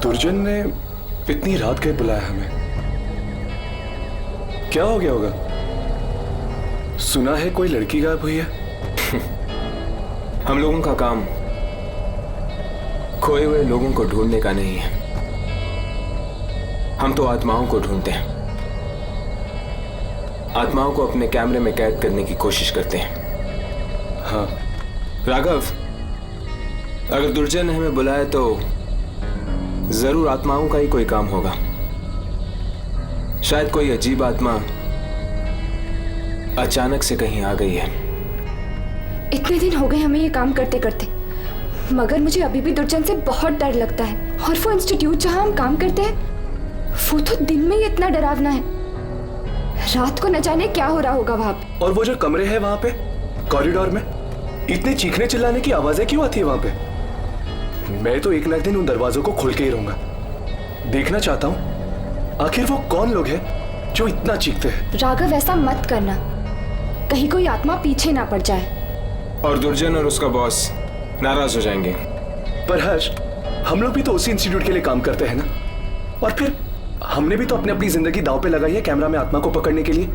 दुर्जन ने इतनी रात के बुलाया हमें, क्या हो गया होगा? सुना है कोई लड़की गायब हुई है। हम लोगों का काम खोए हुए लोगों को ढूंढने का नहीं है, हम तो आत्माओं को ढूंढते हैं, आत्माओं को अपने कैमरे में कैद करने की कोशिश करते हैं। हाँ राघव, अगर दुर्जन ने हमें बुलाया तो जरूर आत्माओं का ही कोई काम होगा। शायद कोई अजीब आत्मा अचानक से कहीं आ गई है। इतने दिन हो गए हमें ये काम करते करते, मगर मुझे अभी भी दुर्जन से बहुत डर लगता है। और वो इंस्टीट्यूट जहां हम काम करते हैं, वो तो दिन में ही इतना डरावना है, रात को न जाने क्या हो रहा होगा वहां पे। और वो जो कमरे हैं वहां पे कॉरिडोर में, इतने चीखने चिल्लाने की आवाजें क्यों आती है वहां पे? मैं तो एक ना एक दिन उन दरवाजों को खोल के ही रहूंगा। देखना चाहता हूं आखिर वो कौन लोग हैं जो इतना चीखते हैं। राघव, ऐसा मत करना, कहीं कोई आत्मा पीछे ना पड़ जाए। और दुर्जन और उसका बॉस नाराज हो जाएंगे। पर हर्ष, हम लोग भी तो उसी इंस्टीट्यूट के लिए काम करते हैं ना, और फिर हमने भी तो अपनी अपनी जिंदगी दांव पे लगाई है कैमरा में आत्मा को पकड़ने के लिए।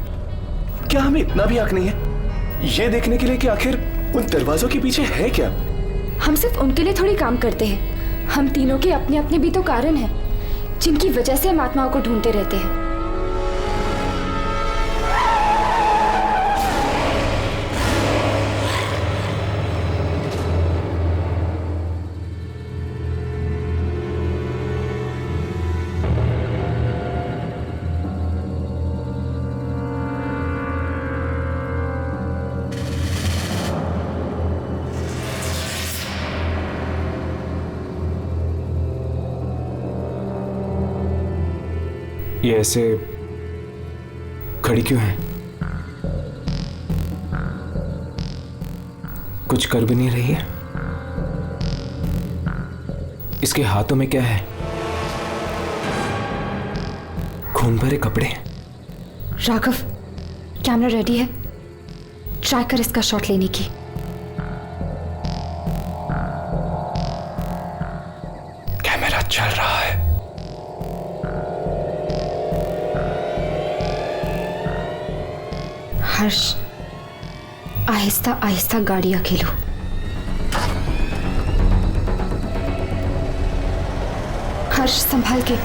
क्या हमें इतना भी हक नहीं है ये देखने के लिए कि आखिर उन दरवाजों के पीछे है क्या? हम सिर्फ उनके लिए थोड़ी काम करते हैं, हम तीनों के अपने अपने भी तो कारण हैं जिनकी वजह से हम आत्माओं को ढूंढते रहते हैं। ये ऐसे खड़ी क्यों है? कुछ कर भी नहीं रही है। इसके हाथों में क्या है? खून भरे कपड़े। राघव, कैमरा रेडी है, ट्राई कर इसका शॉट लेने की। कैमरा चल रहा है। हर्ष, आहिस्ता आहिस्ता गाड़ियां खेलो। हर्ष, संभाल के।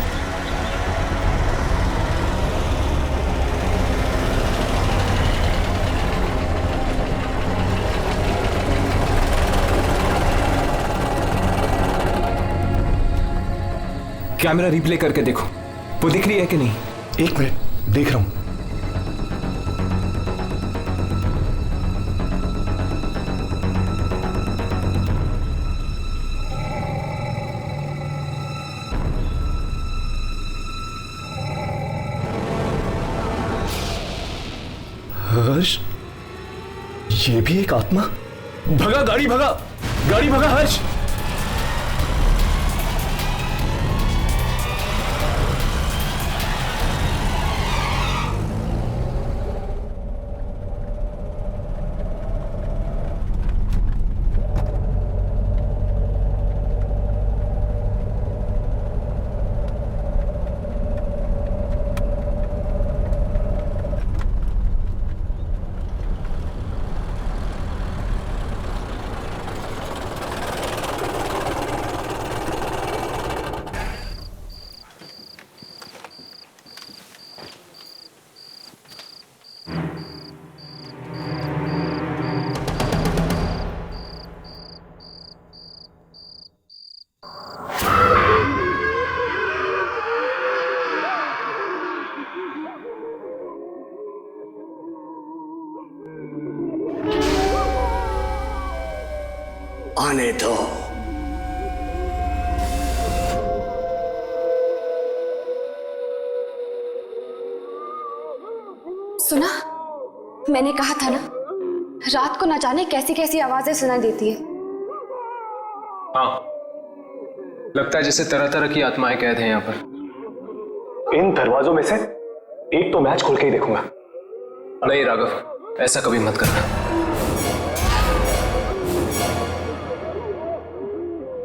कैमरा रिप्ले करके देखो, वो दिख रही है कि नहीं? एक मिनट, देख रहा हूं। हर्ष, ये भी एक आत्मा। भगा गाड़ी, भगा गाड़ी, भगा हर्ष। आने दो। सुना, मैंने कहा था ना, रात को न जाने कैसी कैसी आवाजें सुनाई देती है। हाँ, लगता है जैसे तरह तरह की आत्माएं कैद हैं यहाँ पर। इन दरवाजों में से एक तो मैच खोल के ही देखूंगा। नहीं राघव, ऐसा कभी मत करना।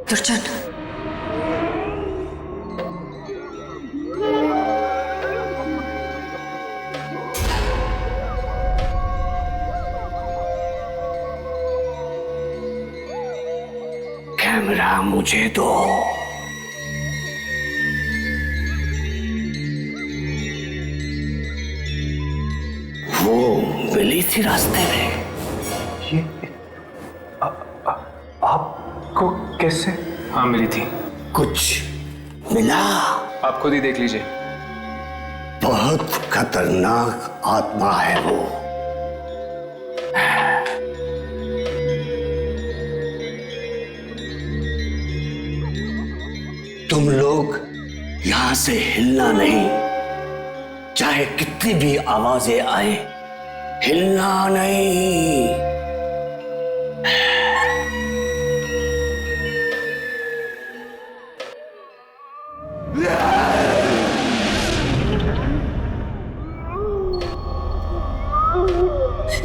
दुर्जन, कैमरा मुझे दो। वो मिली थी रास्ते में। ये आपको कैसे? हाँ मिली थी। कुछ मिला? आप खुद ही देख लीजिए। बहुत खतरनाक आत्मा है वो। तुम लोग यहां से हिलना नहीं, चाहे कितनी भी आवाजें आए, हिलना नहीं।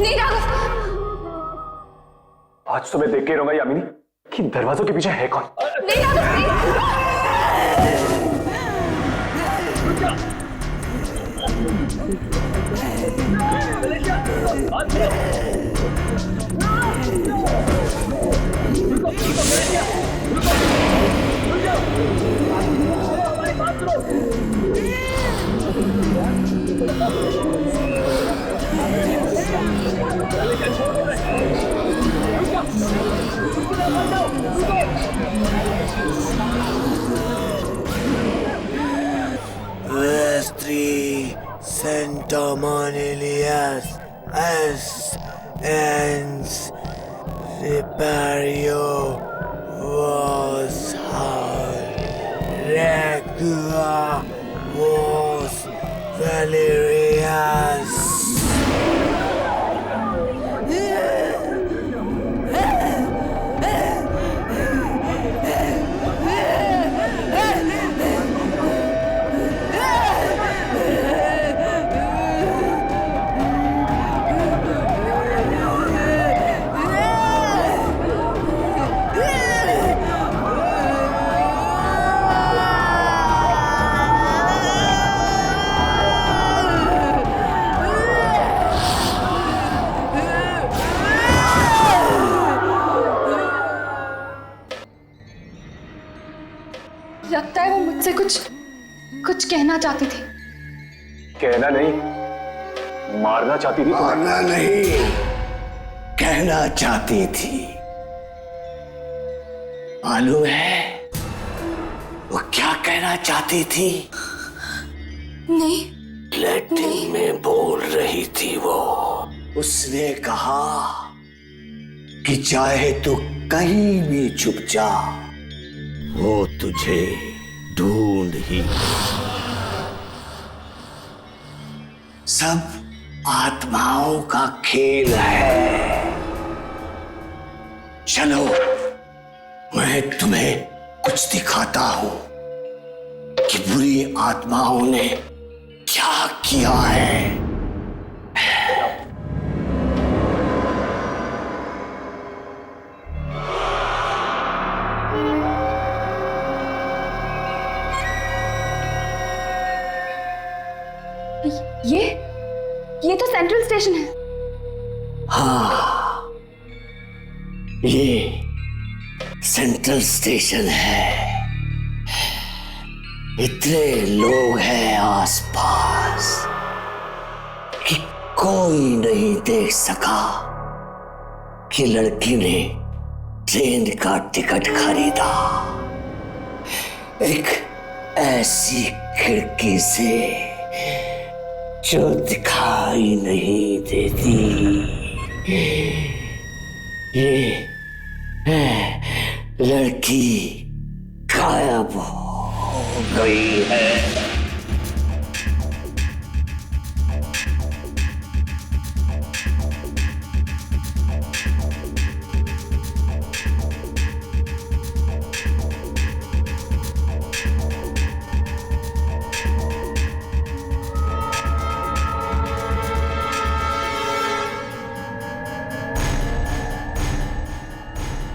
नहीं राघव, आज तो मैं देख के रहूंगा यामिनी कि दरवाजों के पीछे है कौन। नहीं राघव, नहीं। Vestri Centomonilias es ens Vipario was hard Regua was Valerias. लगता है वो मुझसे कुछ कहना चाहती थी। कहना नहीं, मारना चाहती थी। मारना नहीं, कहना चाहती थी। मालूम है वो क्या कहना चाहती थी? नहीं। लैटिन में बोल रही थी वो। उसने कहा कि चाहे तू कहीं भी छुप जा, वो तुझे ढूंढ ही। सब आत्माओं का खेल है। चलो मैं तुम्हें कुछ दिखाता हूं कि बुरी आत्माओं ने क्या किया है। ये तो सेंट्रल स्टेशन है। हाँ, ये सेंट्रल स्टेशन है। इतने लोग हैं आसपास कि कोई नहीं देख सका कि लड़की ने ट्रेन का टिकट खरीदा। एक ऐसी खिड़की से जो दिखाई नहीं देती। ये लड़की गायब हो गई है।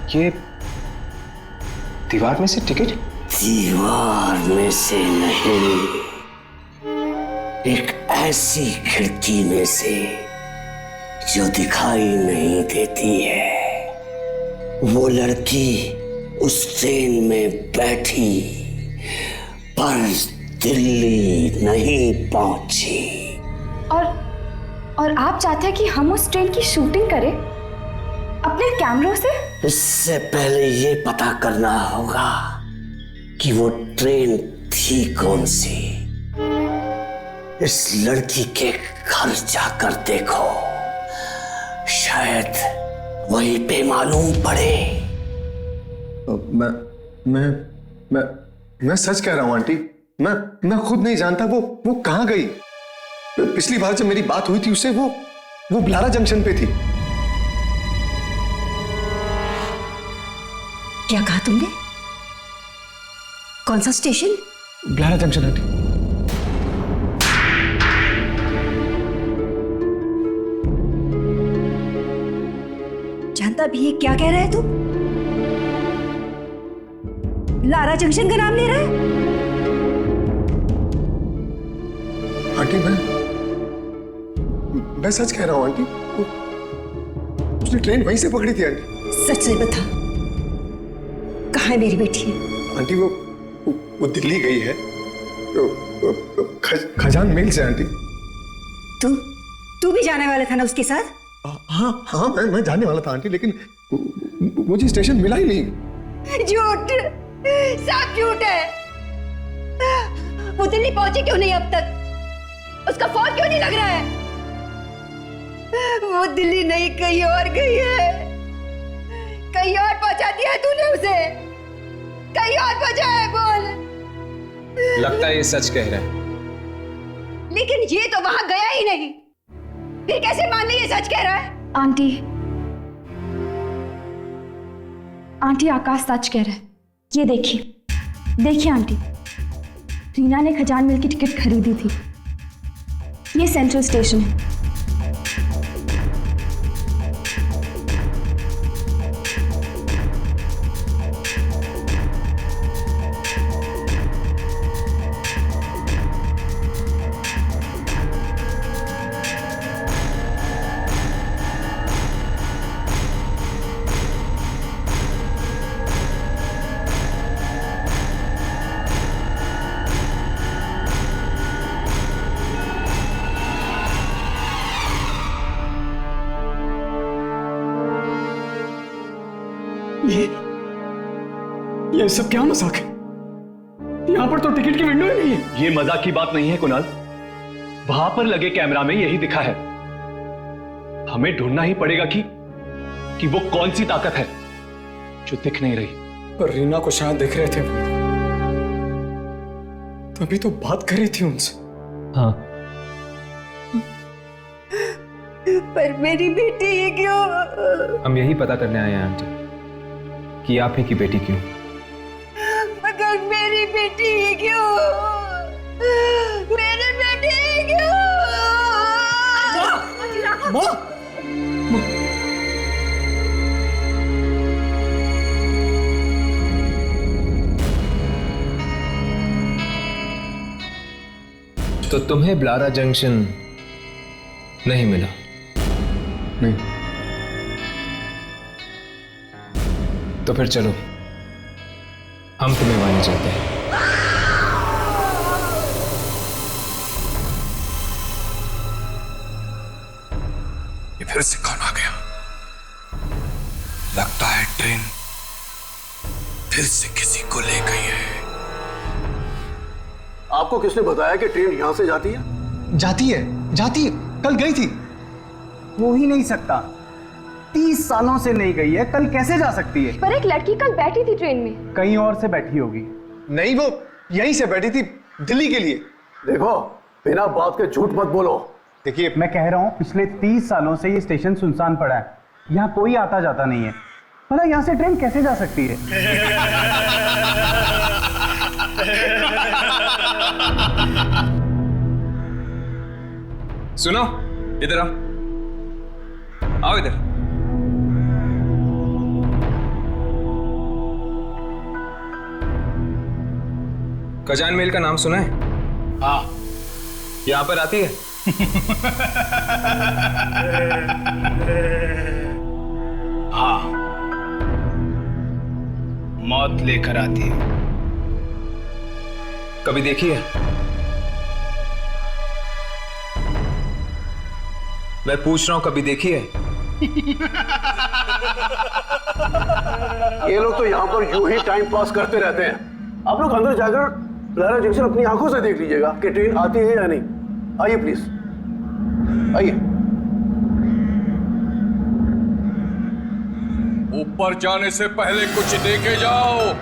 ये दीवार में से टिकट? दीवार में से नहीं, एक ऐसी खिड़की में से जो दिखाई नहीं देती है। वो लड़की उस ट्रेन में बैठी पर दिल्ली नहीं पहुंची। और आप चाहते हैं कि हम उस ट्रेन की शूटिंग करें अपने कैमरों से? इससे पहले ये पता करना होगा कि वो ट्रेन थी कौन सी। इस लड़की के घर जाकर देखो, शायद वहीं पे मालूम पड़े। मैं सच कह रहा हूं आंटी। मैं खुद नहीं जानता वो कहां गई। पिछली बार जब मेरी बात हुई थी उससे वो ब्लारा जंक्शन पे थी। क्या कहा तुमने? कौन सा स्टेशन? ब्लारा junction aunty. जानता भी है क्या कह रहा है तू? लारा जंक्शन का नाम ले रहा है? आंटी मैं सच कह रहा हूं आंटी। उसने ट्रेन वहीं से पकड़ी थी आंटी। सच से बता, कहाँ है मेरी बेटी? आंटी वो दिल्ली गई है खजान मेल से आंटी। तू भी जाने वाला था ना उसके साथ? हाँ मैं जाने वाला था आंटी, लेकिन मुझे स्टेशन मिला ही नहीं। झूठ, सब झूठ है। वो दिल्ली पहुंची क्यों नहीं अब तक? उसका फोन क्यों नहीं लग रहा है? वो दिल्ली नहीं कहीं और गई है। कहीं और पहुंचा दिया है तूने उसे? कहीं और पहुंचा है? बोल। लगता है ये सच कह रहा है। लेकिन ये तो वहां गया ही नहीं, फिर कैसे मान ली ये सच कह रहा है? आंटी आकाश सच कह रहा है। ये देखिए आंटी, रीना ने खजान मिल की टिकट खरीदी थी। ये सेंट्रल स्टेशन है। ये सब क्या मजाक है? यहां पर तो टिकट की विंडो ही नहीं है। ये मजाक की बात नहीं है कुणाल, वहां पर लगे कैमरा में यही दिखा है। हमें ढूंढना ही पड़ेगा कि वो कौन सी ताकत है जो दिख नहीं रही। पर रीना को शायद दिख रहे थे, तभी तो बात कर रही थी उनसे। हाँ, पर मेरी बेटी ये क्यों? हम यही पता करने आए हैं आंटी कि आप ही की बेटी क्यों। मगर मेरी बेटी ये क्यों? मेरी बेटी ये क्यों? तो तुम्हें ब्लारा जंक्शन नहीं मिला? नहीं। तो फिर चलो, हम तुम्हें वहां चलते हैं। ये फिर से कौन आ गया? लगता है ट्रेन फिर से किसी को ले गई है। आपको किसने बताया कि ट्रेन यहां से जाती है? जाती है, कल गई थी। हो ही नहीं सकता, 30 सालों से नहीं गई है, कल कैसे जा सकती है? पर एक लड़की कल बैठी थी ट्रेन में। कहीं और से बैठी होगी। नहीं, वो यहीं से बैठी थी दिल्ली के लिए। देखो, बिना बात के झूठ मत बोलो। देखिए, मैं कह रहा हूं पिछले 30 सालों से ये स्टेशन सुनसान पड़ा है, यहाँ कोई आता जाता नहीं है। भला यहाँ से ट्रेन कैसे जा सकती है? सुनो, इधर आओ इधर। खजान मेल का नाम सुना है? हाँ। यहां पर आती है? हाँ, मौत लेकर आती है। कभी देखी है? मैं पूछ रहा हूं, कभी देखी है? ये लोग तो यहाँ पर यूं ही टाइम पास करते रहते हैं। आप लोग अंदर जाकर लारा जंक्शन अपनी आंखों से देख लीजिएगा कि ट्रेन आती है या नहीं। आइए प्लीज, आइए। ऊपर जाने से पहले कुछ देखे जाओ।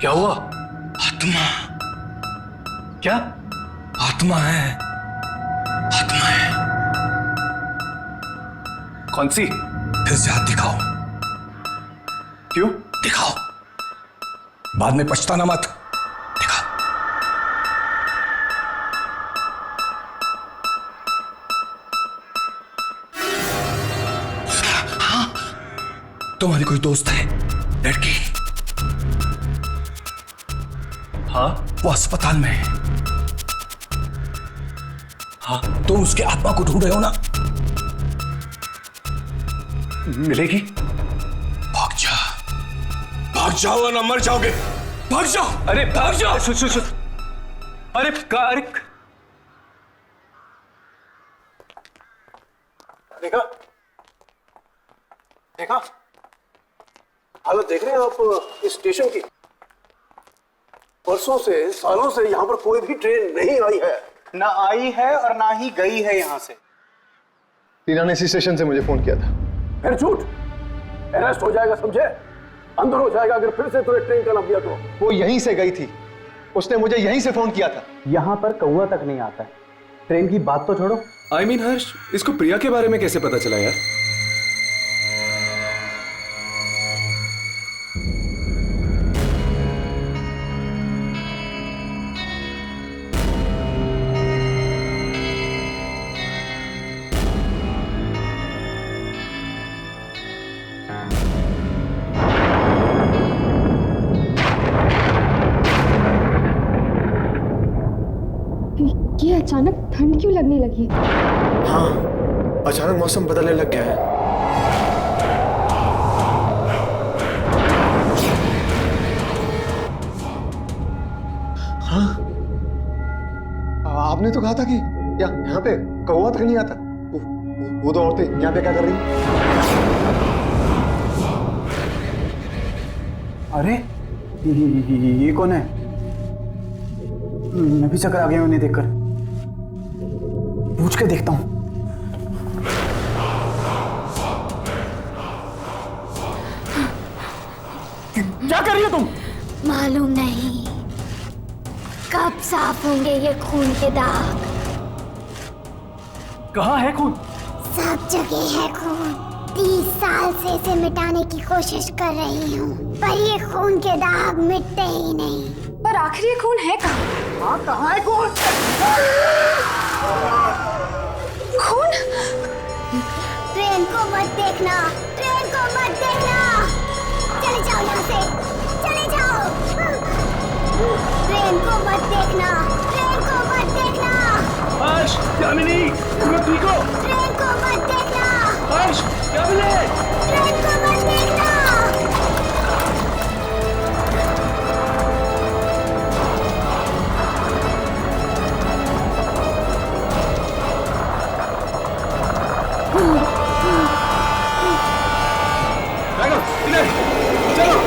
क्या हुआ? आत्मा। क्या? आत्मा है, आत्मा है। कौन सी? फिर से हाथ दिखाओ। क्यों? दिखाओ, बाद में पछताना मत। दिखाओ। हाँ, तुम्हारी कोई दोस्त है लड़की? हाँ, वो अस्पताल में है। हाँ, तुम उसके आत्मा को ढूंढ रहे हो ना? मिलेगी? भाग जा, भाग जाओ वरना मर जाओगे। भाग जाओ। अरे भाग जाओ। सुन। अरे देखा हालत देख रहे हैं आप इस स्टेशन की? परसों से, सालों से यहाँ पर कोई भी ट्रेन नहीं आई है। ना आई है और ना ही गई है यहाँ से। टीना ने इसी स्टेशन से मुझे फोन किया था। फिर झूठ, अरेस्ट हो जाएगा, समझे? अंदर हो जाएगा अगर फिर से तुम्हें ट्रेन का नाम दिया तो। वो यहीं से गई थी, उसने मुझे यहीं से फोन किया था। यहाँ पर कौवा तक नहीं आता है। ट्रेन की बात तो छोड़ो। I mean, हर्ष, इसको प्रिया के बारे में कैसे पता चला यार? ये अचानक ठंड क्यों लगने लगी? हाँ, अचानक मौसम बदलने लग गया है। हाँ, आपने तो कहा था कि यहाँ पे कौवा तक नहीं आता। वो तो औरतें यहाँ पे क्या कर रही हैं? अरे ये कौन है? मैं भी चक्कर आ गया उन्हें देखकर। पूछ के देखता हूं। क्या कर रही हो तुम? मालूम नहीं कब साफ होंगे ये खून के दाग। कहाँ है खून? सब जगह है खून। 30 साल से इसे मिटाने की कोशिश कर रही हूँ, पर ये खून के दाग मिटते ही नहीं। पर आखिर ये खून है कहाँ? हाँ, कहाँ है खून? खून? ट्रेन को मत देखना, ट्रेन को मत देखना। चले जाओ यहाँ से, चले जाओ। ट्रेन को मत देखना, ट्रेन को मत देखना। हर्ष, यामिनी, तुम ठीक हो? ट्रेन को मत देखना। हर्ष, यामिनी, ट्रेन को मत देखना। चलो।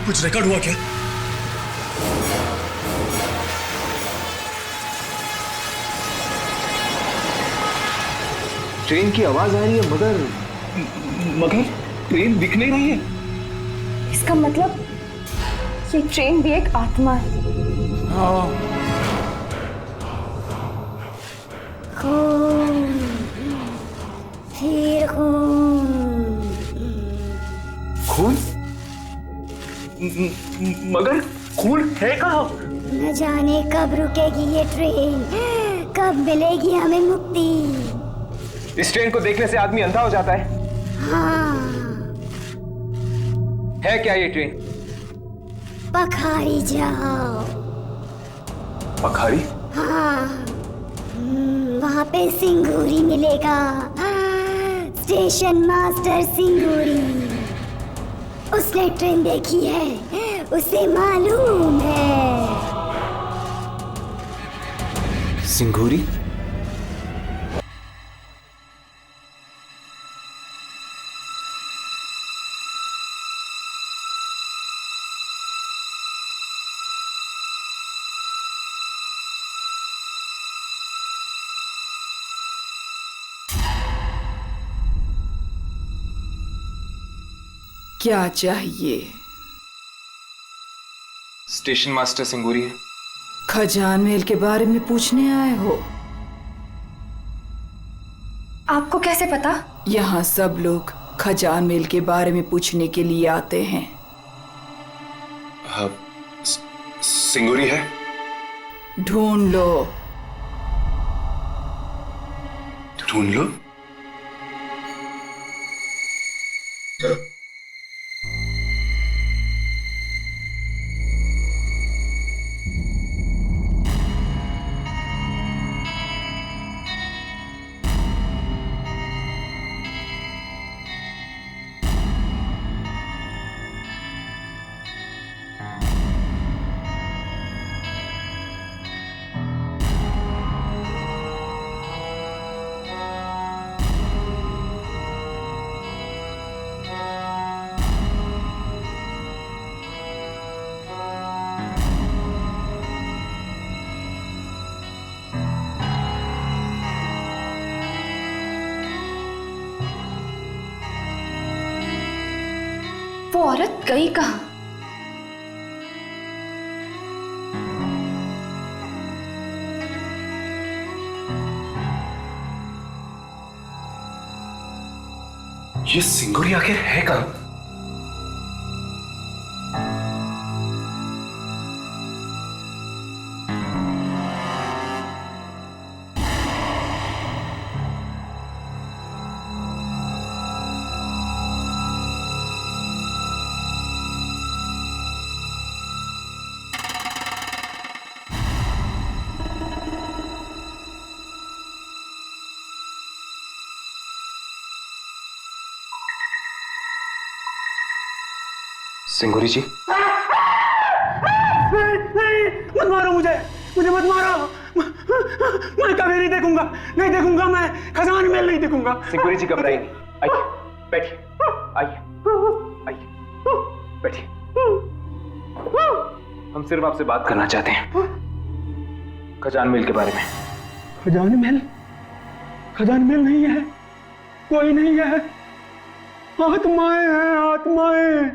कुछ रिकॉर्ड हुआ क्या? ट्रेन की आवाज आ रही है मगर ट्रेन दिख नहीं रही है। इसका मतलब ये ट्रेन भी एक आत्मा है। खून, फिर खून। खून? मगर खून है कहाँ? न जाने कब रुकेगी ये ट्रेन, कब मिलेगी हमें मुक्ति। इस ट्रेन को देखने से आदमी अंधा हो जाता है। हाँ, है क्या ये ट्रेन? पखारी जाओ। पखारी? हाँ, वहाँ पे सिंगूरी मिलेगा। स्टेशन मास्टर सिंगूरी, उसने ट्रेन देखी है, उसे मालूम है। सिंगूरी? क्या चाहिए? स्टेशन मास्टर सिंगूरी है। खजान महल के बारे में पूछने आए हो? आपको कैसे पता? यहाँ सब लोग खजान महल के बारे में पूछने के लिए आते हैं। हाँ, सिंगूरी है? ढूंढ लो। ढूंढ लो? वो औरत गई कहाँ? ये सिंगूरी आखिर है कहाँ? सिंगूरी जी? नहीं, मत मारो मुझे मत मारो। मैं कभी नहीं देखूंगा मैं खजान महल नहीं देखूंगा। सिंगूरी जी घबराइए नहीं, आइए बैठिए, आइए बैठिए। हम सिर्फ आपसे बात करना चाहते हैं खजान महल के बारे में। खजान महल नहीं है, कोई नहीं है, आत्माएं हैं, आत्माएं।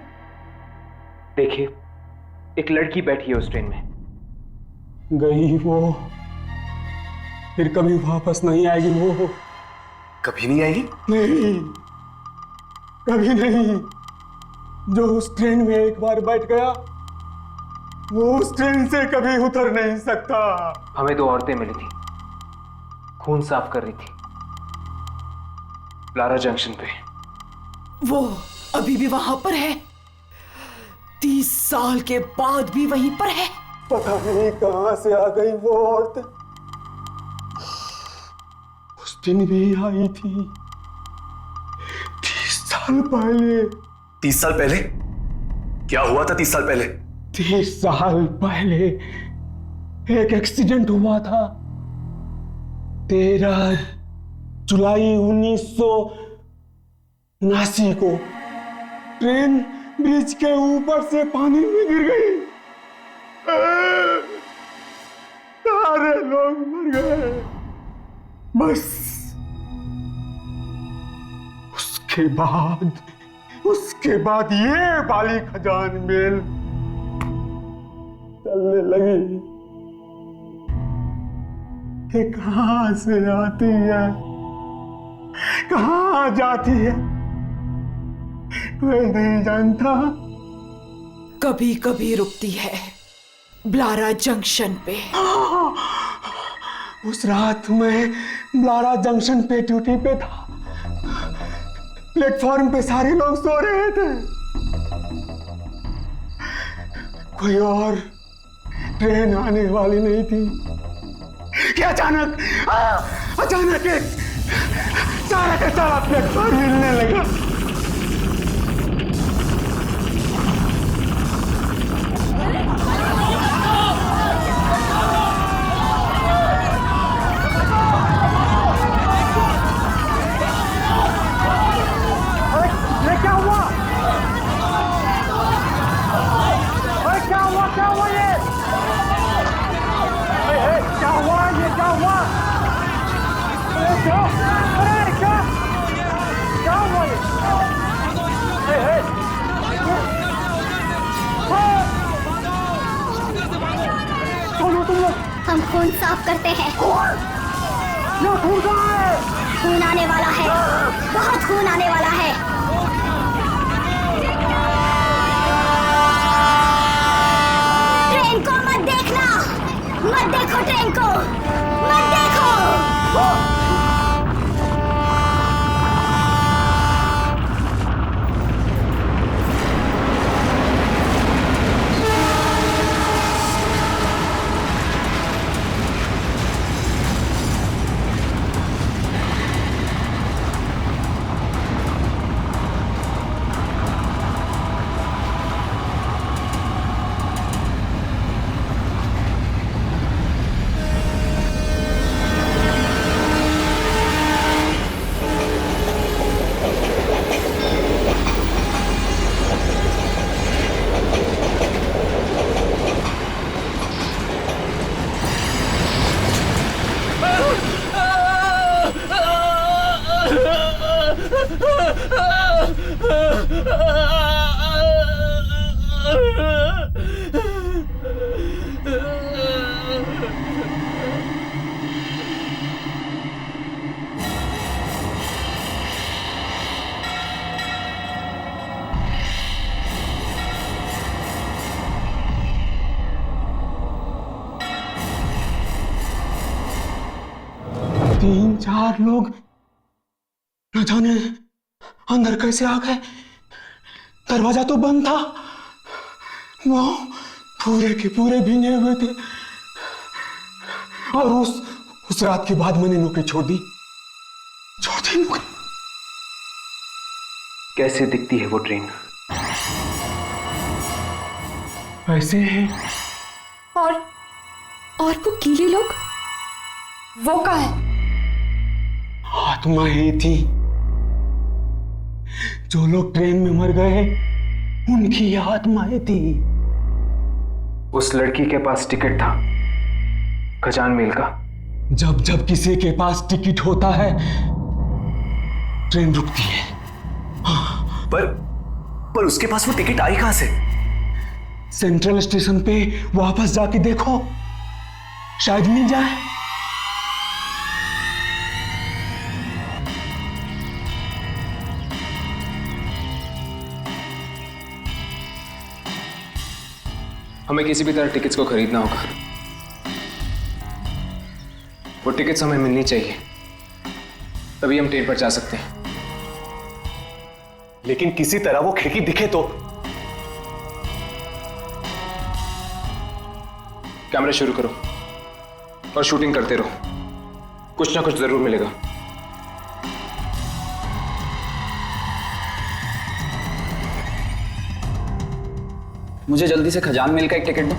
देखिए, एक लड़की बैठी है उस ट्रेन में। गई वो, फिर कभी वापस नहीं आएगी वो। कभी नहीं आएगी? नहीं, कभी नहीं। जो उस ट्रेन में एक बार बैठ गया, वो उस ट्रेन से कभी उतर नहीं सकता। हमें दो औरतें मिली थी, खून साफ कर रही थी लारा जंक्शन पे। वो अभी भी वहां पर है? 30 साल के बाद भी वहीं पर है? पता नहीं कहां से आ गई वो औरत। उस दिन भी आई थी 30 साल पहले। 30 साल पहले? क्या हुआ था 30 साल पहले? 30 साल पहले एक एक्सीडेंट हुआ था। 13 जुलाई 1979 को ट्रेन ब्रिज के ऊपर से पानी में गिर गई। सारे लोग मर गए। बस उसके बाद ये बाली खजान मेल चलने लगी कि कहां से आती है, कहां जाती है, कोई नहीं जानता। कभी कभी रुकती है ब्लारा जंक्शन पे। उस रात में ब्लारा जंक्शन पे ड्यूटी पे था। प्लेटफॉर्म पे सारे लोग सो रहे थे। कोई और ट्रेन आने वाली नहीं थी कि अचानक एक सारा का सारा प्लेटफॉर्म हिलने लगा। हम खून साफ करते हैं। खून आने वाला है, बहुत खून आने वाला है। ट्रेन को मत देखना, मत देखो ट्रेन को, मत देखो। तीन चार लोग न जाने अंदर कैसे आ गए। दरवाजा तो बंद था। वो पूरे के पूरे भीगे हुए थे। और उस रात के बाद मैंने नौकरी छोड़ दी नौकरी। कैसे दिखती है वो ट्रेन? ऐसे है। और वो गीले लोग, वो कहाँ है? आत्माएं थी। जो लोग ट्रेन में मर गए उनकी आत्माएं थी। उस लड़की के पास टिकट था खजान मेल का। जब किसी के पास टिकट होता है ट्रेन रुकती है। पर उसके पास वो टिकट आई कहां से? सेंट्रल स्टेशन पे वापस जाके देखो, शायद मिल जाए। हमें किसी भी तरह टिकट्स को खरीदना होगा। वो टिकट्स हमें मिलनी चाहिए, तभी हम ट्रेन पर जा सकते हैं। लेकिन किसी तरह वो खिड़की दिखे तो। कैमरा शुरू करो और शूटिंग करते रहो, कुछ ना कुछ जरूर मिलेगा। मुझे जल्दी से खजान मेल का एक टिकट दो।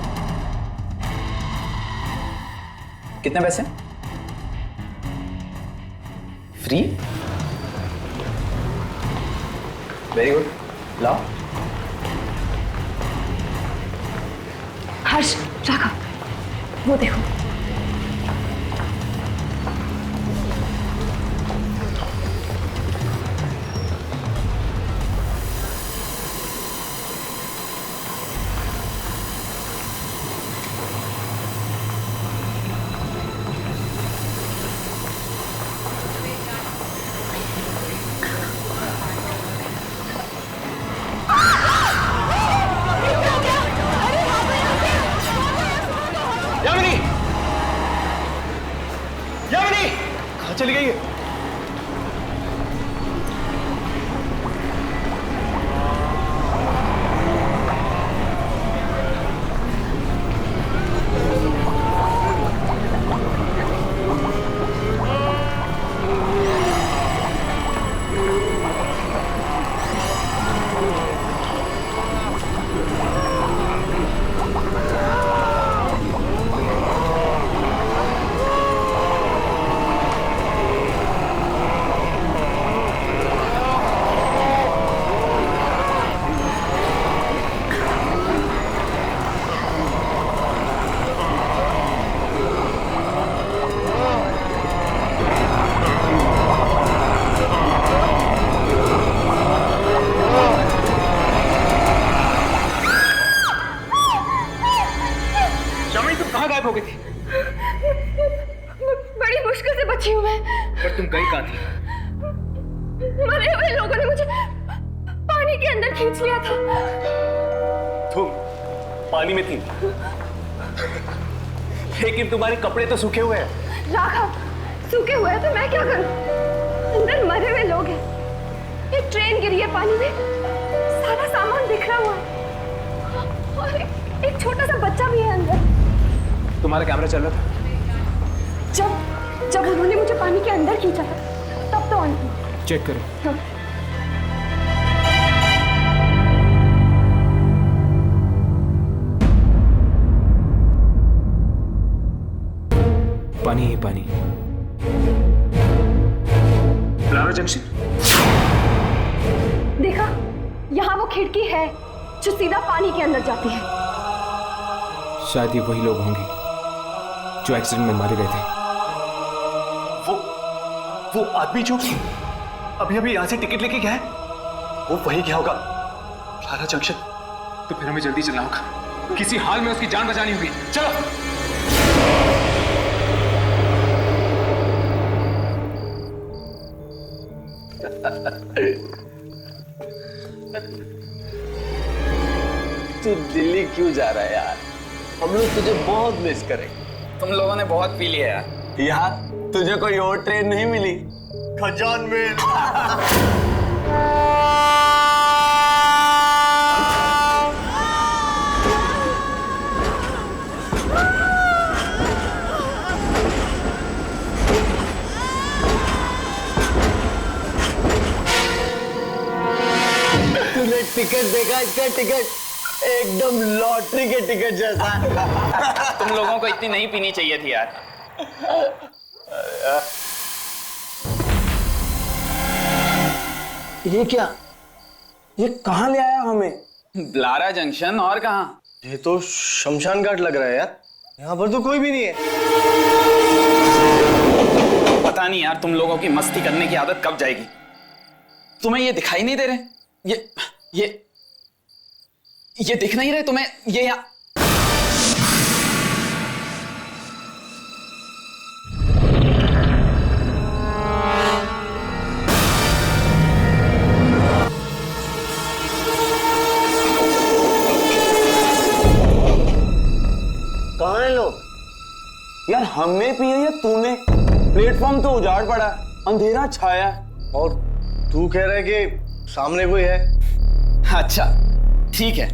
कितने पैसे? फ्री? वेरी गुड, लाओ। हर्ष, राघव, वो देखो। चली गई है। हो गई थी? बड़ी मुश्किल से बची हूँ मैं। पर तुम गई कहाँ थी? मरे हुए लोगों ने मुझे पानी के अंदर खींच लिया था। तुम पानी में थी, लेकिन तुम्हारे कपड़े तो सूखे हुए हैं। राघव, सूखे हुए हैं तो मैं क्या करूं? अंदर मरे हुए लोग हैं। एक ट्रेन गिरी है पानी में, सारा सामान बिखरा हुआ है और एक छोटा सा बच्चा भी है अंदर। तुम्हारा कैमरा चल रहा था? जब उन्होंने मुझे पानी के अंदर खींचा था तब तो ऑन थी। चेक करो। हाँ। पानी ही पानी। प्लारा जंक्शन। देखा, यहाँ वो खिड़की है जो सीधा पानी के अंदर जाती है। शायद ये वही लोग होंगे जो एक्सीडेंट में मारे गए थे। वो आदमी जो अभी यहाँ से टिकट लेके गया है, वो वही गया होगा प्लारा जंक्शन। तो फिर हमें जल्दी चलना होगा, किसी हाल में उसकी जान बचानी होगी। चलो। तू दिल्ली क्यों जा रहा है यार? हम लोग तुझे बहुत मिस करेंगे। तुम लोगों ने बहुत पी लिया यार। यार तुझे कोई और ट्रेन नहीं मिली? खजान में। तूने टिकट देखा? इसका टिकट एकदम लॉटरी के टिकट जैसा। तुम लोगों को इतनी नहीं पीनी चाहिए थी यार। ये क्या? ये कहाँ ले आया हमें? ब्लारा जंक्शन, और कहाँ? ये तो शमशान घाट लग रहा है यार। यहाँ पर तो कोई भी नहीं है। पता नहीं यार, तुम लोगों की मस्ती करने की आदत कब जाएगी? तुम्हें ये दिखाई नहीं दे रहे? ये दिख नहीं रहे तुम्हें? ये यहाँ कहाँ हैं लोग? यार हमने पिए या तूने? प्लेटफॉर्म तो उजाड़ पड़ा, अंधेरा छाया, और तू कह रहा है कि सामने कोई है। अच्छा ठीक है,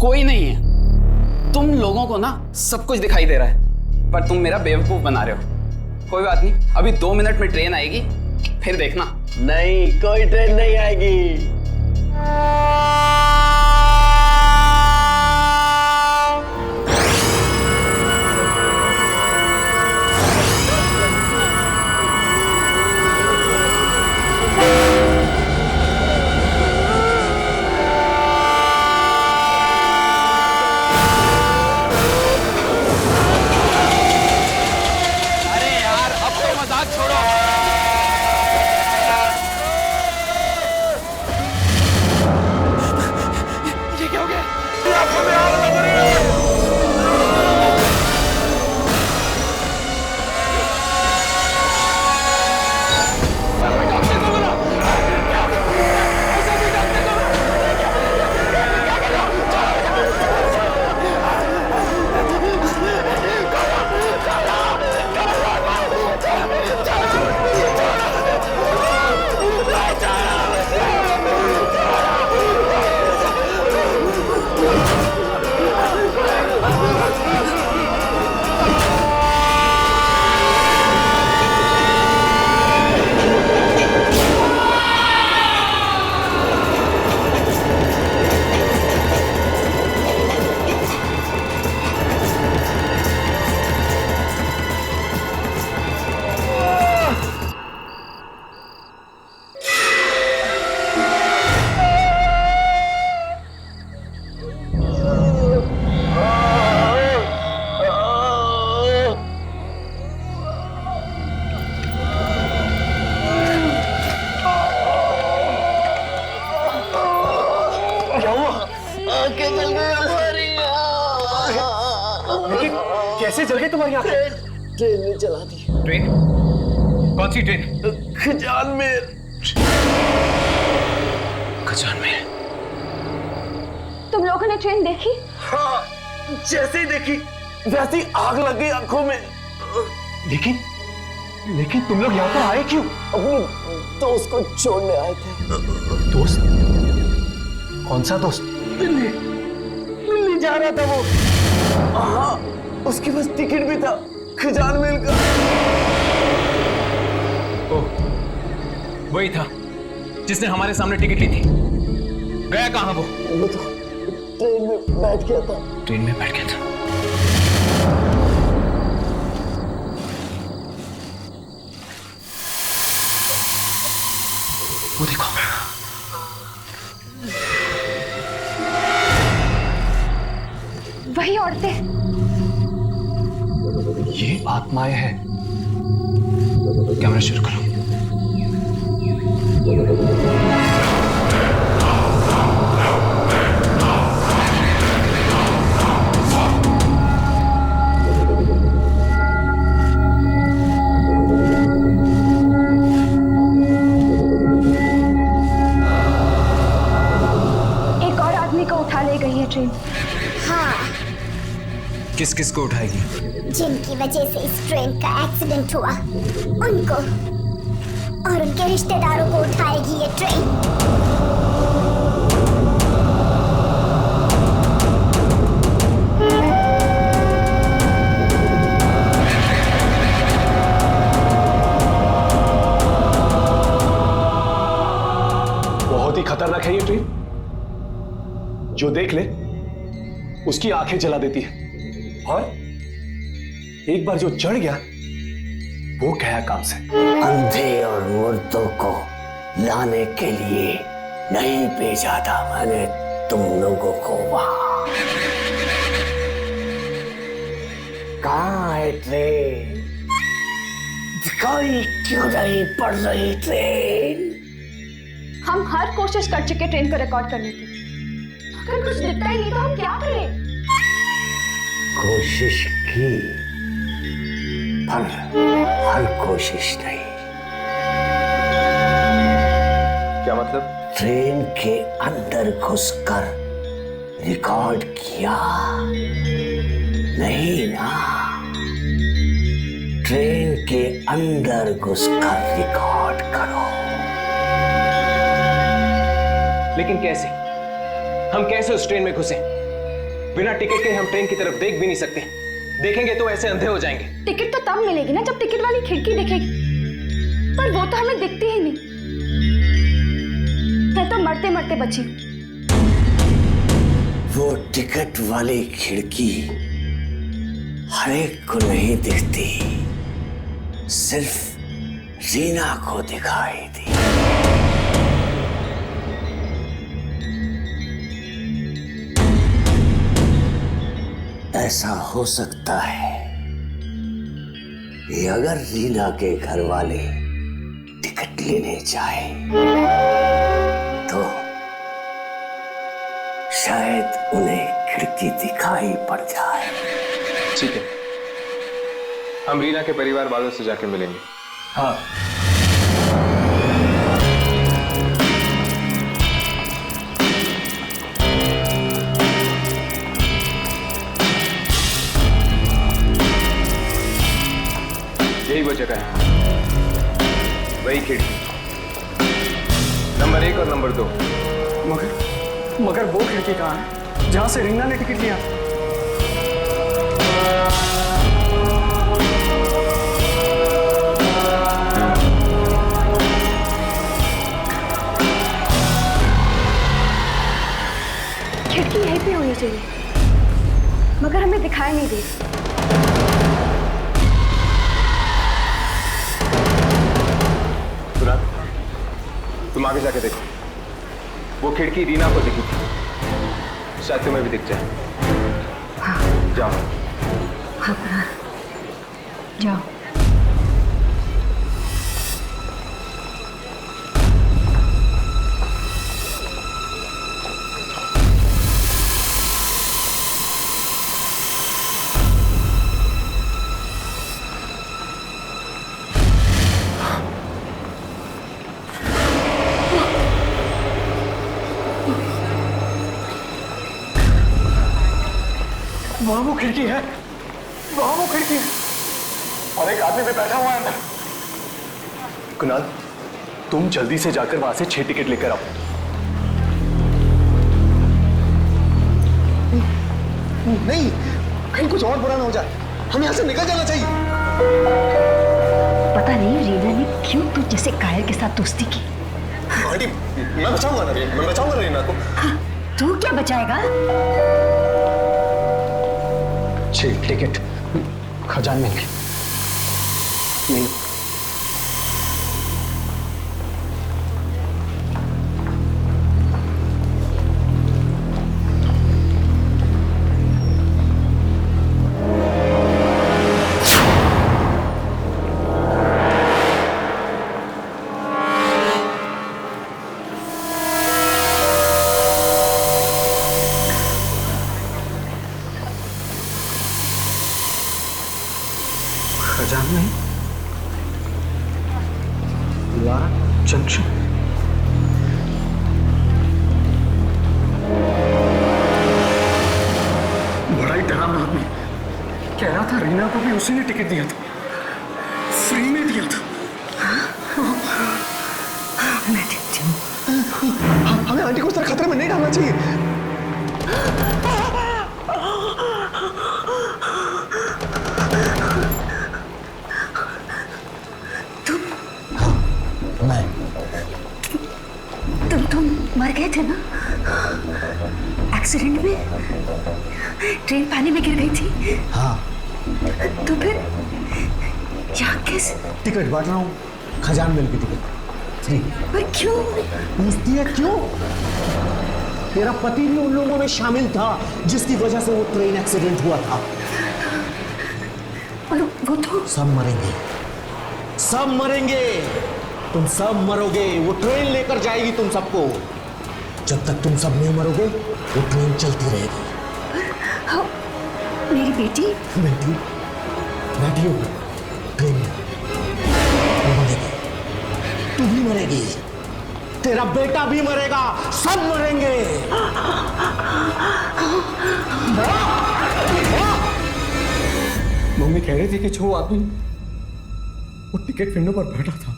कोई नहीं है। तुम लोगों को ना सब कुछ दिखाई दे रहा है, पर तुम मेरा बेवकूफ बना रहे हो। कोई बात नहीं, अभी 2 मिनट में ट्रेन आएगी, फिर देखना। नहीं, कोई ट्रेन नहीं आएगी। आंखें जल गई हमारी। कैसे जल गई तुम्हारी आंखें? ट्रेन ने जला दी। ट्रेन? कौन सी ट्रेन? खजान में। खजान में? तुम लोगों ने ट्रेन देखी? हाँ, जैसे ही देखी वैसे ही आग लग गई आंखों में। लेकिन तुम लोग यहाँ पर आए क्यों? अपने दोस्त को छोड़ने आए थे। दोस्त? कौन सा दोस्त? दिल्ली जा रहा था वो। हाँ, उसके पास टिकट भी था खजान मिल का। वही था जिसने हमारे सामने टिकट ली थी। गया कहाँ वो? वो तो ट्रेन में बैठ गया था। ट्रेन में बैठ गया था। वो देखो, वही औरतें। ये आत्माएं हैं। कैमरा शुरू करो। एक और आदमी को उठा ले गई है ट्रेन। हाँ, किस किस को उठाएगी? जिनकी वजह से इस ट्रेन का एक्सीडेंट हुआ उनको और उनके रिश्तेदारों को उठाएगी ये ट्रेन। बहुत ही खतरनाक है ये ट्रेन। जो देख ले उसकी आंखें जला देती है, और एक बार जो चढ़ गया वो गया काम से। अंधे और मुर्दों को लाने के लिए नहीं भेजा था मैंने तुम लोगों को वहां। कहाँ है ट्रेन? दिखाई क्यों नहीं पड़ रही ट्रेन? हम हर कोशिश कर चुके ट्रेन को रिकॉर्ड करने की, अगर कुछ दिखता ही नहीं तो हम क्या करें? कोशिश की पर हर कोशिश नहीं। क्या मतलब? ट्रेन के अंदर घुसकर रिकॉर्ड किया नहीं ना? ट्रेन के अंदर घुसकर रिकॉर्ड करो। लेकिन कैसे? हम कैसे उस ट्रेन में घुसे? बिना टिकट के हम ट्रेन की तरफ देख भी नहीं सकते। देखेंगे तो ऐसे अंधे हो जाएंगे। टिकट तो तब मिलेगी ना जब टिकट वाली खिड़की दिखेगी, पर वो तो हमें दिखती ही नहीं। मैं तो मरते मरते बची। वो टिकट वाली खिड़की हर एक को नहीं दिखती, सिर्फ रीना को दिखाई दी। ऐसा हो सकता है कि अगर रीना के घर वाले टिकट लेने जाए तो शायद उन्हें खिड़की दिखाई पड़ जाए। ठीक है, हम रीना के परिवार वालों से जाके मिलेंगे। हाँ, यही वो जगह है, वही खिड़की, नंबर 1 और नंबर 2। मगर वो खिड़की कहाँ है जहां से रीना ने टिकट लिया? खिड़की यहीं पे होनी चाहिए, मगर हमें दिखाई नहीं दी। तुम आगे जाके देखो, वो खिड़की रीना को दिखी थी, शायद तुम्हें भी दिख जाए। हाँ। जाओ। हाँ, जाओ। वहां वो खिड़की है, वहां वो खिड़की है और एक आदमी भी बैठा हुआ है अंदर। कुणाल, तुम जल्दी से जाकर वहां से 6 टिकट लेकर आओ। नहीं, कहीं कुछ और बुरा ना हो जाए, हमें यहाँ से निकल जाना चाहिए। पता नहीं रीना ने क्यों तू जैसे कायर के साथ दोस्ती की। आंटी, मैं बचाऊंगा ना रीना को। हाँ, तू क्या बचाएगा? 6 टिकट खजान में नहीं। खजान में लारा जंक्शन। बड़ा ही डरावना आदमी, कह रहा था रीना को भी उसी ने टिकट दिया था, फ्री में दिया था। मैं देखती हूँ। हमें आंटी को इस तरह खतरे में नहीं डालना चाहिए। तुम मर गए थे ना एक्सीडेंट में? ट्रेन पानी में गिर गई थी। हाँ। तो फिर यहाँ कैसे? टिकट बांट रहा हूँ, खजान मिल की टिकट फ्री। पर क्यों? पूछती है क्यों? तेरा पति भी उन लोगों में शामिल था जिसकी वजह से वो ट्रेन एक्सीडेंट हुआ था। और वो तो सब मरेंगे, सब मरेंगे, तुम सब मरोगे। वो ट्रेन लेकर जाएगी तुम सबको। जब तक तुम सब नहीं मरोगे वो ट्रेन चलती रहेगी। हाँ, मेरी बेटी बेटी बैठी हो ट्रेन में, वो मरेगी, तू भी मरेगी, तेरा बेटा भी मरेगा, सब मरेंगे। मम्मी कह रही थी कि जो आदमी वो टिकट विंडो पर बैठा था,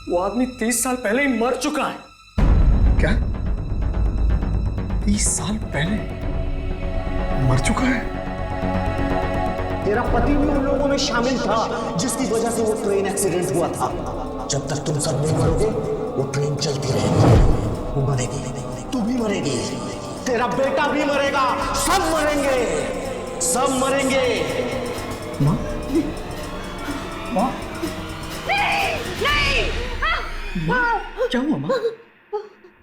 वो आदमी 30 साल पहले ही मर चुका है। क्या? 30 साल पहले मर चुका है? तेरा पति भी उन लोगों में शामिल था जिसकी वजह से वो ट्रेन एक्सीडेंट हुआ था। जब तक तुम सब नहीं मरोगे वो ट्रेन चलती रहेगी, वो मरेगी, तू भी मरेगी, तेरा बेटा भी मरेगा, सब मरेंगे, सब मरेंगे। माँ? माँ? नहीं! माँ? क्या हुआ माँ?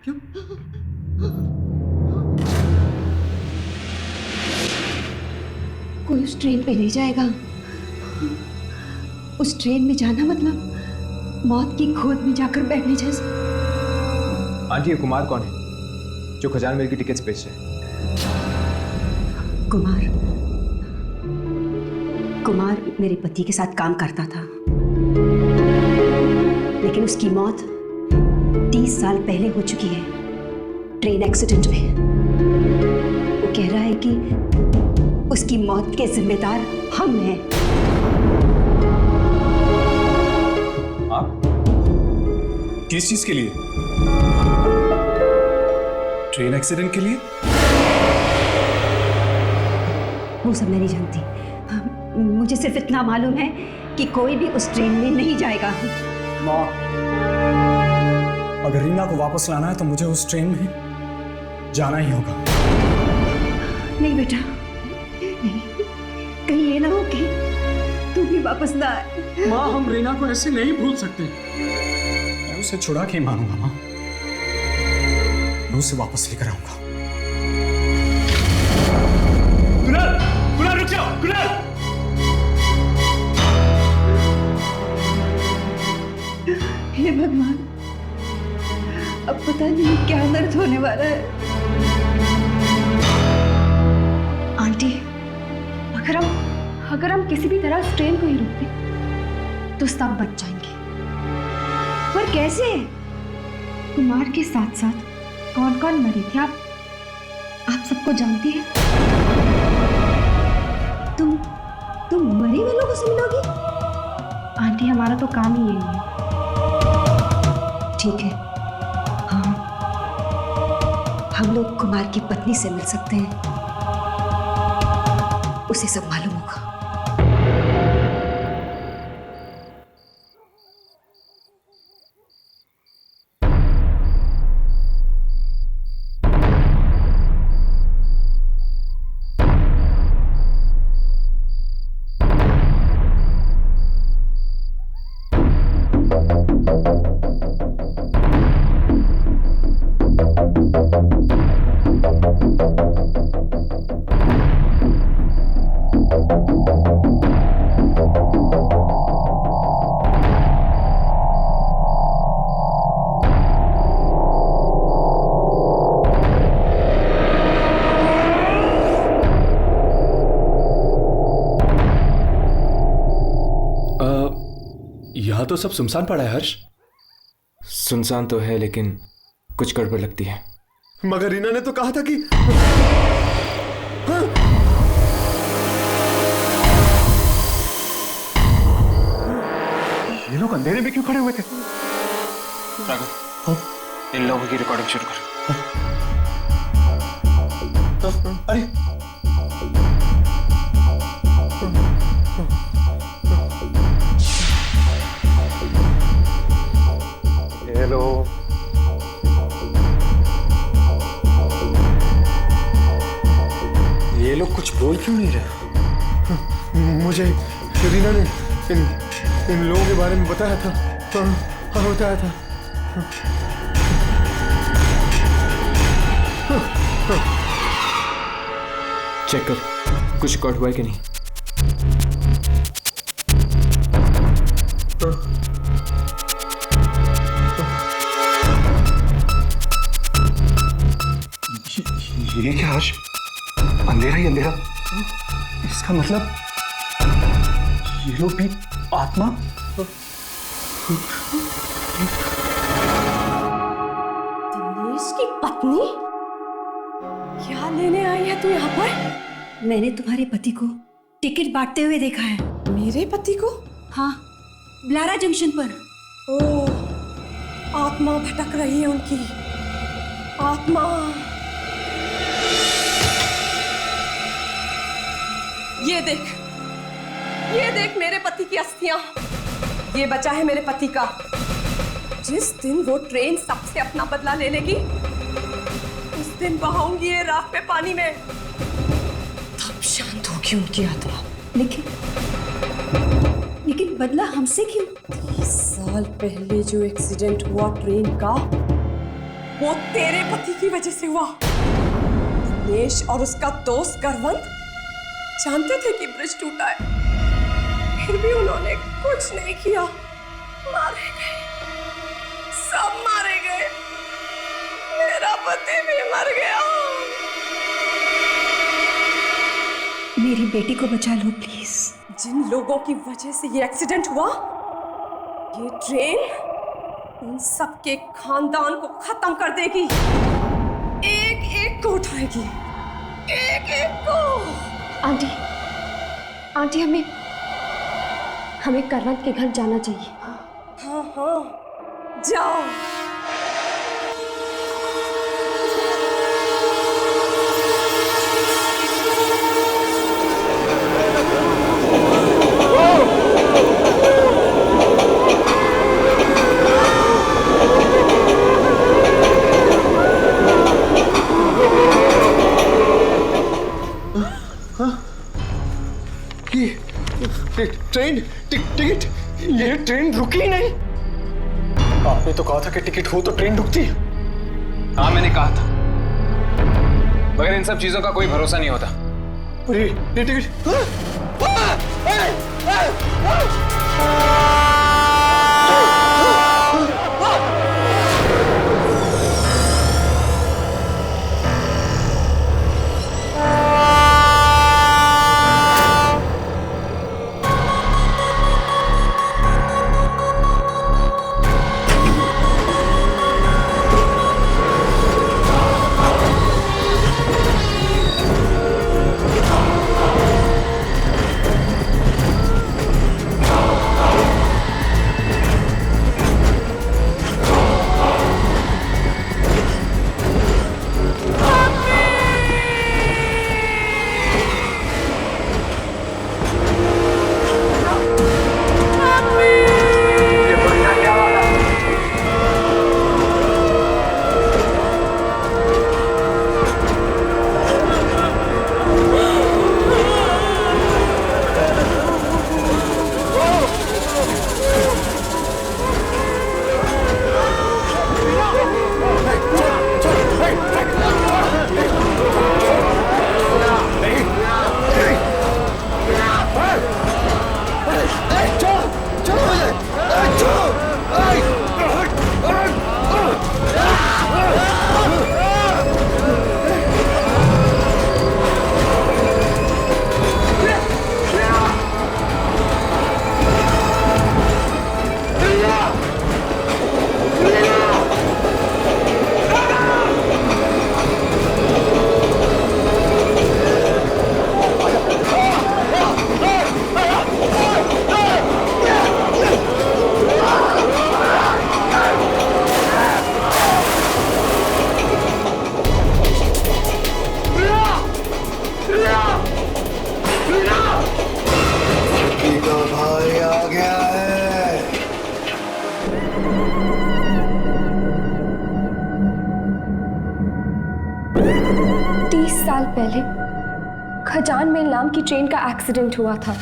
क्यों? कोई उस ट्रेन पे नहीं जाएगा। उस ट्रेन में जाना मतलब मौत की खोज में जाकर बैठने जैसा। आंटी, ये कुमार कौन है जो खजान मेल की टिकट्स बेच रहे हैं? कुमार मेरे पति के साथ काम करता था, लेकिन उसकी मौत 30 साल पहले हो चुकी है ट्रेन एक्सीडेंट में। वो कह रहा है कि उसकी मौत के जिम्मेदार हम हैं। आप? किस चीज के लिए? ट्रेन एक्सीडेंट के लिए? वो सब मैं नहीं जानती। मुझे सिर्फ इतना मालूम है कि कोई भी उस ट्रेन में नहीं जाएगा। माँ, अगर रीना को वापस लाना है तो मुझे उस ट्रेन में जाना ही होगा। नहीं बेटा, नहीं, कहीं ये ना हो कि तू भी वापस ना आए। माँ, हम रीना को ऐसे नहीं भूल सकते। मैं उसे छुड़ा के मारूंगा माँ, मैं उसे वापस लेकर आऊंगा। कुणाल, कुणाल रुक जाओ, कुणाल! हे भगवान, अब पता नहीं क्या दर्द होने वाला है। आंटी, अगर हम किसी भी तरह उस ट्रेन को ही रोक दें तो सब बच जाएंगे। पर कैसे? कुमार के साथ साथ कौन कौन मरे थे आप सबको जानती हैं? तुम मरे हुए लोगों से मिलोगी? आंटी हमारा तो काम ही यही है। ठीक है, हाँ, हम लोग कुमार की पत्नी से मिल सकते हैं, उसे सब मालूम होगा। यहाँ तो सब सुनसान पड़ा है हर्ष। सुनसान तो है लेकिन कुछ गड़बड़ लगती है। मगर रीना ने तो कहा था कि हाँ? ये लोग अंधेरे में क्यों खड़े हुए थे? राघव, इन लोगों की रिकॉर्डिंग शुरू कर। अरे हेलो, ये लोग कुछ बोल क्यों नहीं रहे? मुझे रीना ने इन लोगों के बारे में बताया था। हाँ, बताया था। चेक कर, कुछ रिकॉर्ड हुआ है कि नहीं। ये क्या हर्ष? अंधेरा ही अंधेरा। इसका मतलब ये लोग भी आत्मा? दिनेश की पत्नी? क्या लेने आई है तू यहाँ पर? मैंने तुम्हारे पति को टिकट बांटते हुए देखा है। मेरे पति को? हाँ, ब्लारा जंक्शन पर। ओह, आत्मा भटक रही है उनकी। आत्मा। ये देख मेरे पति की अस्थियां। ये बचा है मेरे पति का। जिस दिन वो ट्रेन सबसे अपना बदला ले लेगी, उस दिन बहाऊंगी ये राख पे पानी में। तब शांत होगी उनकी आत्मा। लेकिन बदला हमसे क्यों? 30 साल पहले जो एक्सीडेंट हुआ ट्रेन का, वो तेरे पति की वजह से हुआ। दिनेश और उसका दोस्त करवंत जानते थे कि ब्रिज टूटा है, फिर भी उन्होंने कुछ नहीं किया। मारे गए, सब मारे गए। मेरा पति भी मर गया। मेरी बेटी को बचा लो प्लीज। जिन लोगों की वजह से ये एक्सीडेंट हुआ, ये ट्रेन उन सबके खानदान को खत्म कर देगी। एक एक को उठाएगी, एक एक को। आंटी हमें करवंत के घर जाना चाहिए। हाँ, जाओ। ट्रेन टिकट, ये ट्रेन रुकी ही नहीं। आपने तो कहा था कि टिकट हो तो ट्रेन रुकती है। हाँ, मैंने कहा था, मगर इन सब चीजों का कोई भरोसा नहीं होता। ये टिकट पहले खजान मेल नाम की ट्रेन का एक्सीडेंट हुआ था।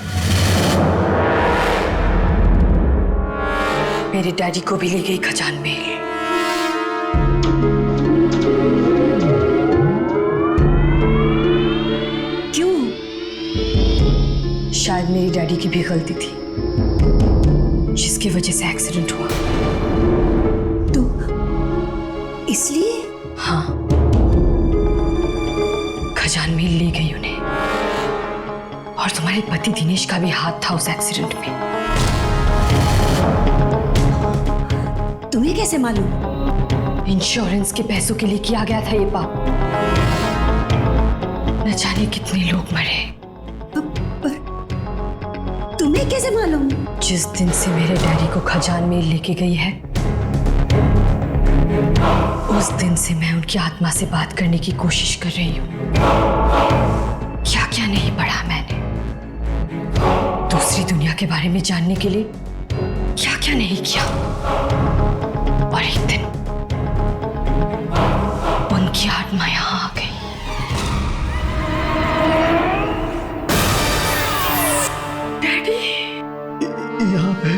मेरे डैडी को भी ले गई खजान मेल। क्यों? शायद मेरी डैडी की भी गलती थी जिसकी वजह से एक्सीडेंट हुआ। तो इसलिए? हाँ, खजान मेल ले गई उन्हें। और तुम्हारे पति दिनेश का भी हाथ था उस एक्सीडेंट में। तुम्हें कैसे मालूम? इंश्योरेंस के पैसों के लिए किया गया था ये पाप। न जाने कितने लोग मरे। पर तुम्हें कैसे मालूम? जिस दिन से मेरे डैडी को खजान मेल लेके गई है, उस दिन से मैं उनकी आत्मा से बात करने की कोशिश कर रही हूँ। क्या क्या नहीं पढ़ा मैंने दूसरी दुनिया के बारे में जानने के लिए, क्या क्या नहीं किया। और एक दिन उनकी आत्मा यहाँ आ गई। डैडी, यहाँ पे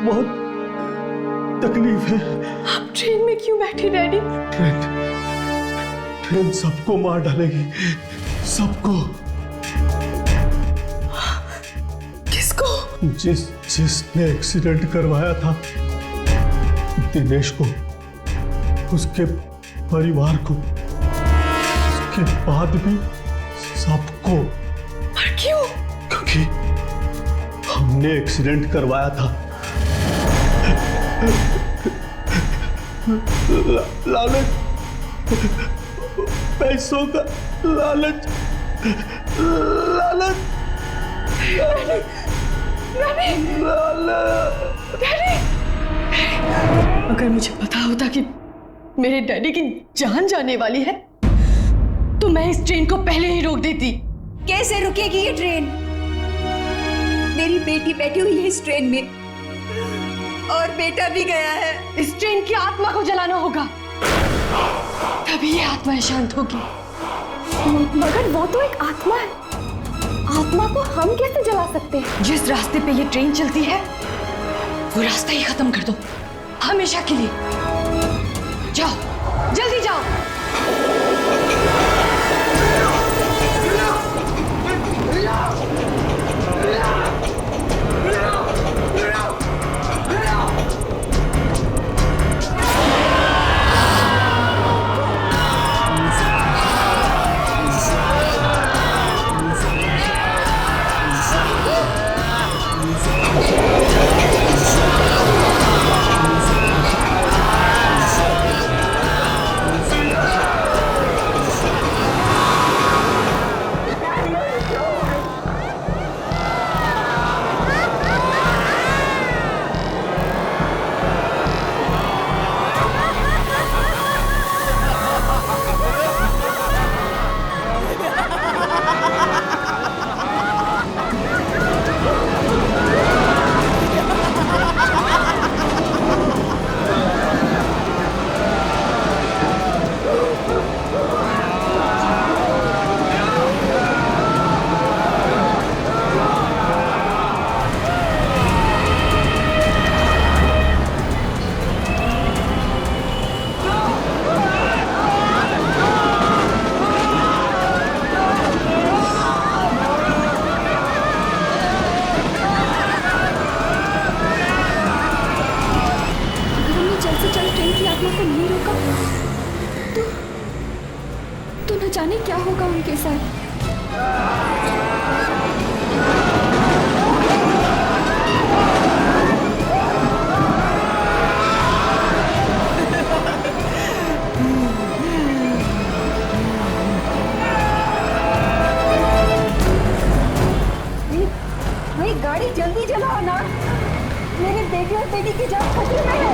बहुत तकलीफ है। आप ट्रेन में क्यों बैठे डैडी? ट्रेन सबको मार डालेगी, सबको। किसको? जिसने एक्सीडेंट करवाया था दिनेश को, उसके परिवार को, उसके बाद भी सबको। पर क्यों? क्योंकि हमने एक्सीडेंट करवाया था। लालच, पैसों का लालच, लालच, अगर मुझे पता होता कि मेरे डैडी की जान जाने वाली है तो मैं इस ट्रेन को पहले ही रोक देती। कैसे रुकेगी ये ट्रेन? मेरी बेटी बैठी हुई है इस ट्रेन में और बेटा भी गया है। इस ट्रेन की आत्मा को जलाना होगा, तभी ये आत्मा शांत होगी। मगर वो तो एक आत्मा है, आत्मा को हम कैसे जला सकते हैं? जिस रास्ते पे ये ट्रेन चलती है वो रास्ता ही खत्म कर दो, हमेशा के लिए। जाओ, जल्दी जाओ। तो न जाने क्या होगा उनके साथ। भाई गाड़ी जल्दी चलाओ ना, मेरे बेटे और बेटी की जान खतरे में है।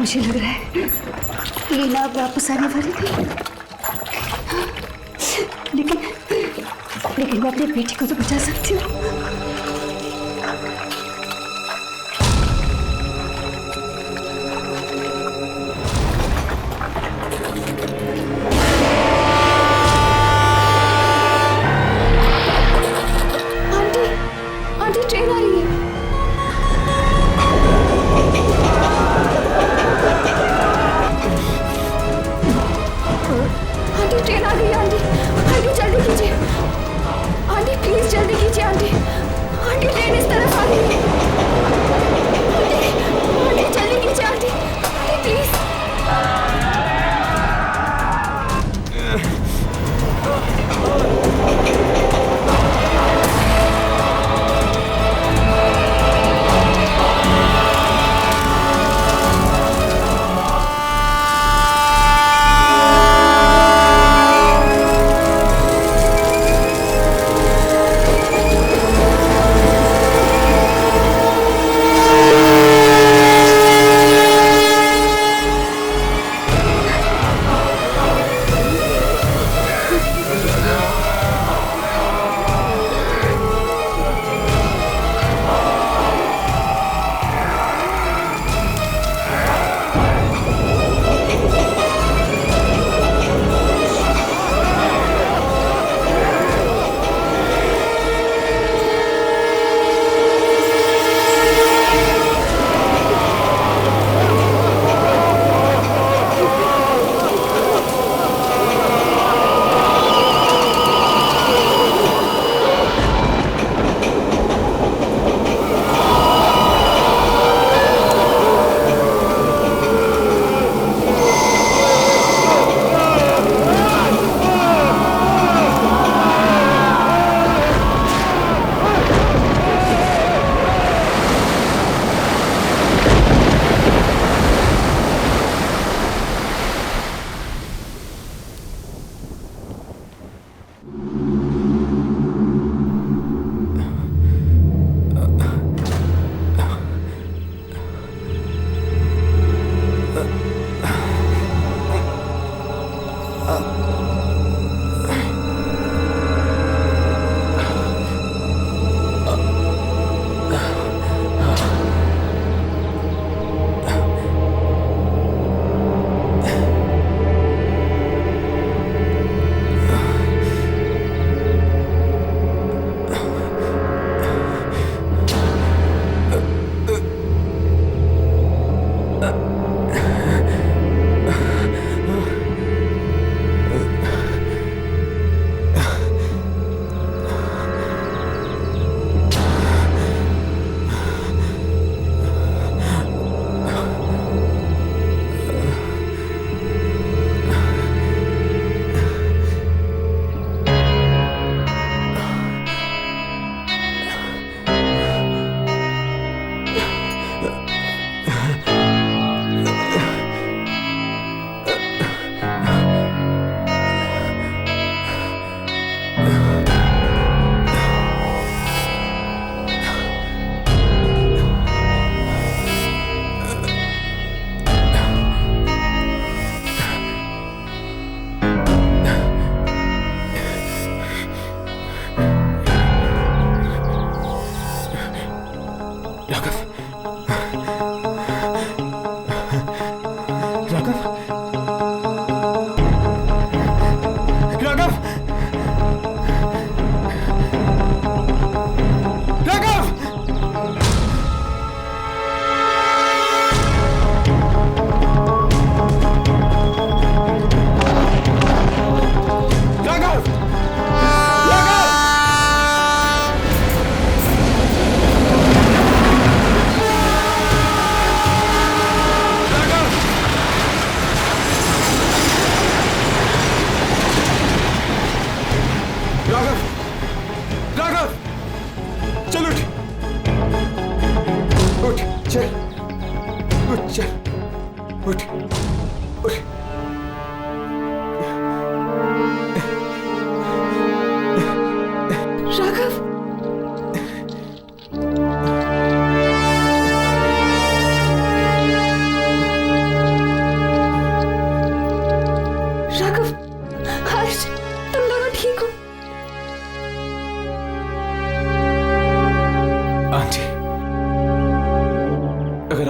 मुझे लग रहा है लीना अब वापस आने वाली थी, लेकिन मैं अपनी बेटी को तो बचा सकती हूँ। आंटी ट्रेन आ रही है। आंटी ट्रेन आ गई है। आंटी जल्दी कीजिए। आंटी प्लीज जल्दी कीजिए आंटी।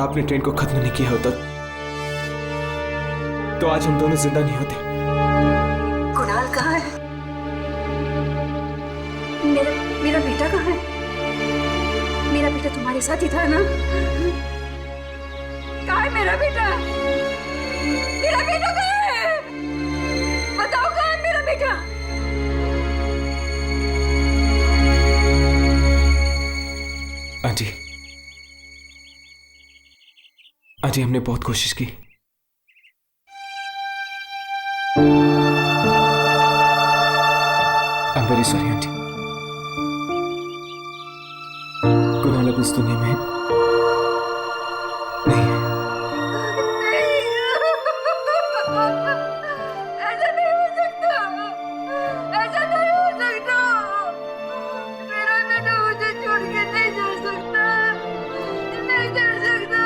आपने ट्रेन को खत्म नहीं किया होता तो आज हम दोनों जिंदा नहीं होते। कुणाल कहाँ है? मेरा बेटा कहाँ है? मेरा बेटा तुम्हारे साथ ही था ना? कहाँ है मेरा बेटा? मेरा बेटा कहाँ है? बताओ कहाँ है मेरा बेटा? आंटी, आंटी हमने बहुत कोशिश की। I am very sorry aunty. Kunal अब इस दुनिया में नहीं है। ऐसा नहीं हो सकता, ऐसा नहीं हो सकता। मेरा बेटा मुझे छोड़ के नहीं जा सकता, नहीं जा सकता।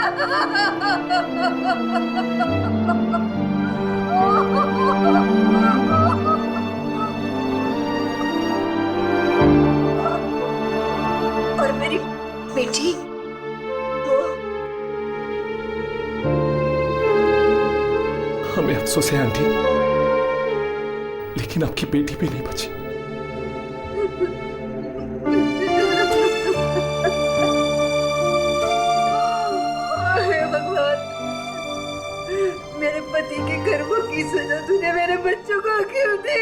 और मेरी बेटी हमें अफसोस है आंटी, लेकिन आपकी बेटी भी नहीं बची। हे भगवान, मेरे पति के कर्मों की सजा तूने मेरे बच्चों को क्यों दी?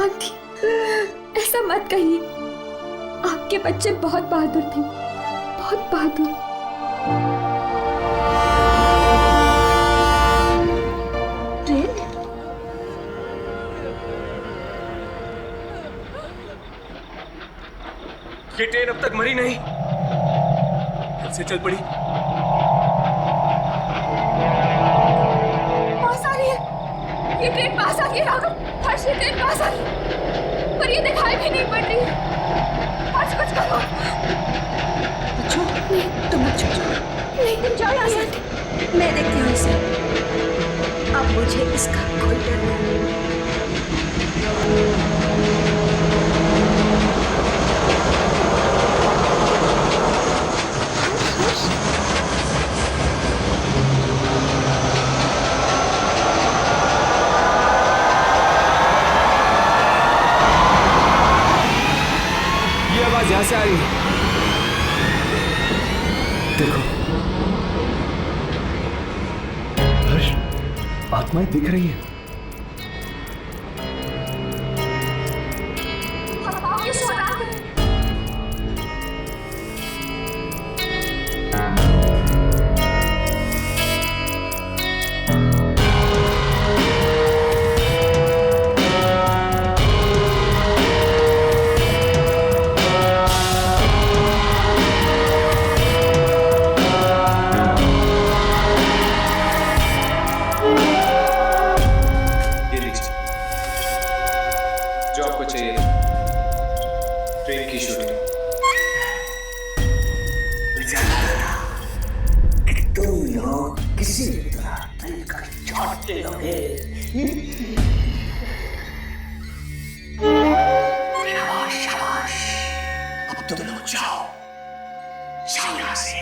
आंटी, ऐसा मत कहिए। आपके बच्चे बहुत बहादुर थे, बहुत बहादुर। ये ट्रेन अब तक मरी नहीं, फिर से चल पड़ी। पास आ रही है, ये ट्रेन पास आ रही है राघव। हर्ष, ये ट्रेन पास आ रही है, पर ये दिखाई भी नहीं पड़ रही है। हर्ष, कुछ करो। बच्चों, नहीं, तुम मत जाओ। नहीं, तुम जाओ यहाँ से। मैं देखती हूँ इसे। अब मुझे इसका कोई डर नहीं। ये आवाज यहां से आ रही है। देखो हर्ष, आत्माएं दिख रही है। जो आपको चाहिए ट्रेन की शूटिंग। तुम लोग किसी तरह ट्रेन का शॉट ले लोगे। शाबाश शाबाश, अब तुम लोग जाओ यहाँ से।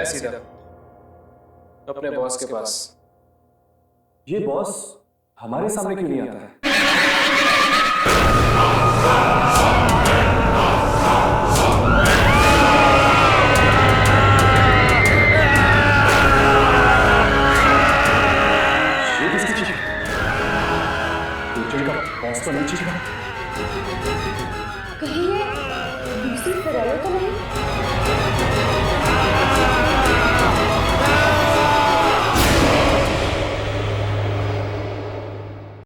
सीधा अपने बॉस के पास। ये बॉस हमारे सामने क्यों नहीं आता है? ये किसकी चीज है? ट्रेन का बॉस तो नहीं चीज है। कहीं ये दूसरी फरार तो नहीं?